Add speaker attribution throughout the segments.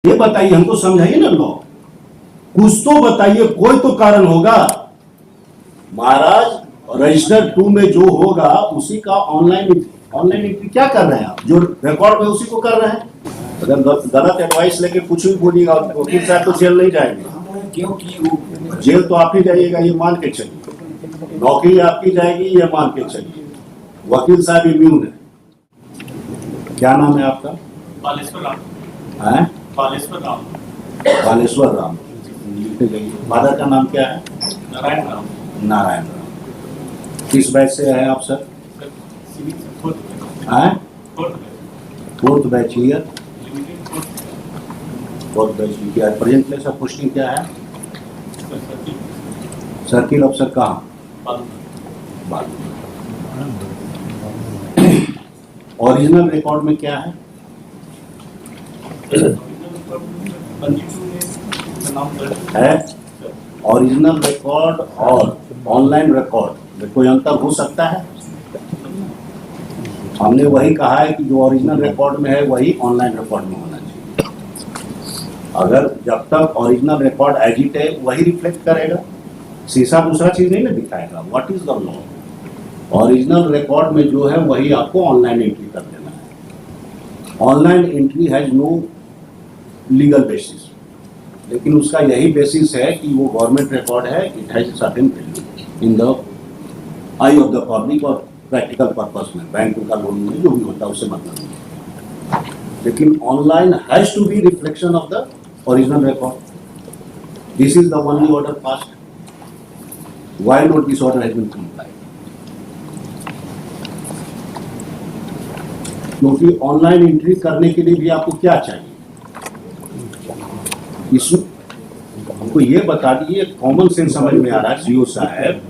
Speaker 1: ये बताइए, हमको समझाइए ना लॉ, कुछ तो बताइए, कोई तो कारण होगा महाराज। रजिस्टर 2 में जो होगा उसी का ऑनलाइन एंट्री क्या कर रहे हैं आप? जो रिकॉर्ड में उसी को कर रहे हैं। अगर गलत एडवाइस लेके कुछ भी बोलिएगा वकील साहब तो जेल नहीं जाएंगे। क्यों? जेल तो आप ही जाइएगा, ये मान के चलिए। नौकरी आपकी जाएगी, ये मान के चलिए। वकील साहब इम्यून है। क्या नाम है आपका?
Speaker 2: बालेश्वर राम।
Speaker 1: हैं?
Speaker 2: बालेश्वर राम।
Speaker 1: बालेश्वर राम। फादर का नाम क्या है?
Speaker 2: नारायण राम।
Speaker 1: नारायण राम। किस बैच से है आप सर?
Speaker 2: सिविल से
Speaker 1: हैं? Fourth batch year.
Speaker 2: Limited
Speaker 1: fourth batch क्या है? प्रेजेंट प्लेस ऑफ पोस्टिंग क्या है? सर्किल अफसर कहाँ? ओरिजिनल रिकॉर्ड में क्या है? है ओरिजिनल रिकॉर्ड और ऑनलाइन रिकॉर्ड में कोई अंतर हो सकता है? हमने वही कहा है कि जो ओरिजिनल रिकॉर्ड में है वही ऑनलाइन रिकॉर्ड में होना चाहिए। अगर जब तक ओरिजिनल रिकॉर्ड एज इट है वही रिफ्लेक्ट करेगा, शीशा दूसरा चीज नहीं ना दिखाएगा। What is the law? Original record में जो है वही आपको ऑनलाइन एंट्री कर देना है। Online entry has no legal basis, लेकिन उसका यही बेसिस है कि वो गवर्नमेंट रिकॉर्ड है। It has certain value in the eye of the public और प्रैक्टिकल पर्पस में, बैंक का लोन में जो भी होता है उससे मतलब नहीं। लेकिन online has to be reflection of the original record. This is the only order passed. Why not this order has been complied? क्योंकि ऑनलाइन एंट्री करने के लिए भी आपको क्या चाहिए? हमको ये बता दीजिए, कॉमन सेंस समझ में आ रहा है सीओ साहब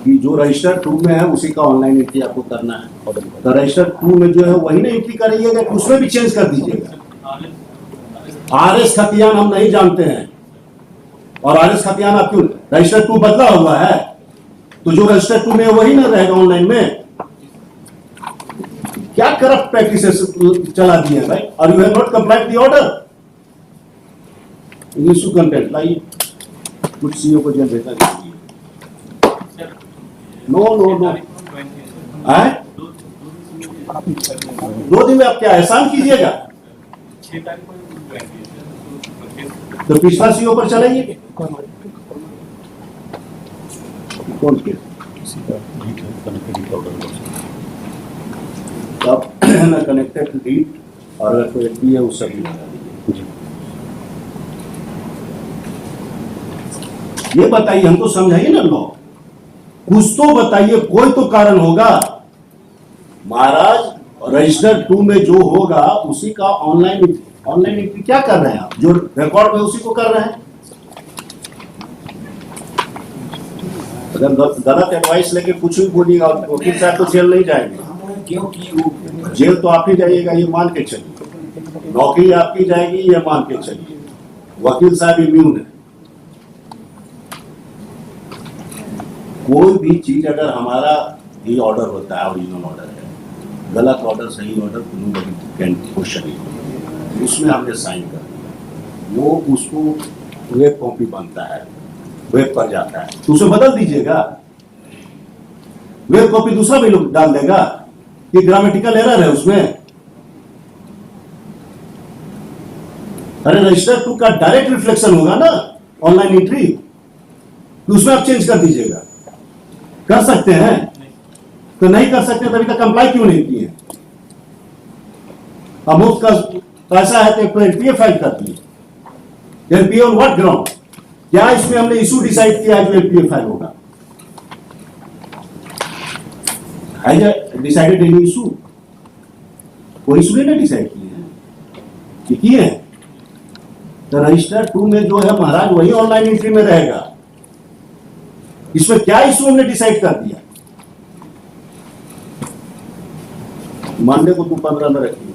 Speaker 1: कि जो रजिस्टर 2 में है उसी का ऑनलाइन एंट्री आपको करना है। तो रजिस्टर 2 में जो है वही ना एंट्री करिएगा कि उसमें भी चेंज कर दीजिएगा? आरएस खतियान हम नहीं जानते हैं, और आरएस खतियान आप क्यों? रजिस्टर 2 बदला हुआ है तो जो रजिस्टर 2 में है वही ना रहेगा ऑनलाइन में। क्या करप्ट प्रैक्टिसेस चला दिए भाई? और you have not complied the order. Issue content लाइए, कुछ सीओ को जेल भेजा दीजिए। नो नो नो, है 2 दिन में आप क्या एहसान कीजिएगा? तो पिछला सीओ पर चलाइए। कौन के ना कनेक्टेड टू डीट, और अगर कोई एलपी है उस सभी ये बताइए, हमको समझाइए ना लॉ, कुछ तो बताइए, कोई तो कारण होगा महाराज। रजिस्टर 2 में जो होगा उसी का ऑनलाइन एंट्री क्या कर रहे हैं आप? जो रिकॉर्ड में उसी को कर रहे हैं। अगर गलत एडवाइस लेके कुछ भी बोलिएगा वकील साहब तो जेल नहीं जाएंगे। क्यों? जेल तो आप ही जाइएगा, ये मान के चलिए। नौकरी आपकी जाएगी, ये मान के चलिए। वकील साहब इम्यून है। कोई भी चीज अगर हमारा ये ऑर्डर होता है, ओरिजिनल ऑर्डर है, गलत ऑर्डर सही ऑर्डर कैन क्वेश्चन, उसमें हमने साइन कर दिया, वो उसको वेब कॉपी बनता है, वेब पर जाता है, तो उसे बदल दीजिएगा। वेब कॉपी दूसरा भी लोग डाल देगा कि ग्रामेटिकल एरर है उसमें। अरे रजिस्टर 2 का डायरेक्ट रिफ्लेक्शन होगा ना ऑनलाइन एंट्री, तो उसमें आप चेंज कर दीजिएगा। कर सकते हैं? तो नहीं कर सकते तभी तक कंप्लाई क्यों नहीं किए? अब मुफ्त का पैसा है तो एलपीए फाइल कर दिए। LPA on what ground? क्या इसमें हमने इशू डिसाइड किया है जो एलपीए फाइल होगा? Decided any issue? कोई इशू नहीं डिसाइड किए हैं, किए हैं। तो रजिस्टर 2 में जो है महाराज वही ऑनलाइन एंट्री में रहेगा। इसमें क्या इशू हमने डिसाइड कर दिया? मंडे को तू 15 में रखिए।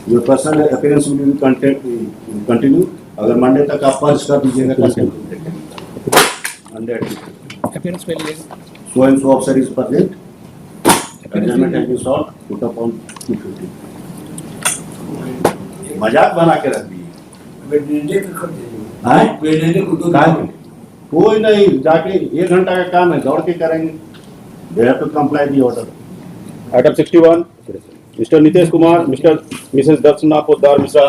Speaker 1: Your personal appearance will continue. अगर मंडे तक आप पर्च कर दीजिएगा मंडे अपीयरेंस पे लिए so and so officer is present, adjournment has been solved, put up on 250। मजाक बना के रख दिए।
Speaker 3: वेडनेसडे को कर दीजिए।
Speaker 1: हैं?
Speaker 3: वेडनेसडे को तो
Speaker 1: काय के? कोई नहीं, जाके 1 घंटा का काम है, दौड़ के करेंगे। They have to comply the order.
Speaker 4: Item 61, Mr. Nitesh Kumar, Mrs. Darshana Poddar Misra.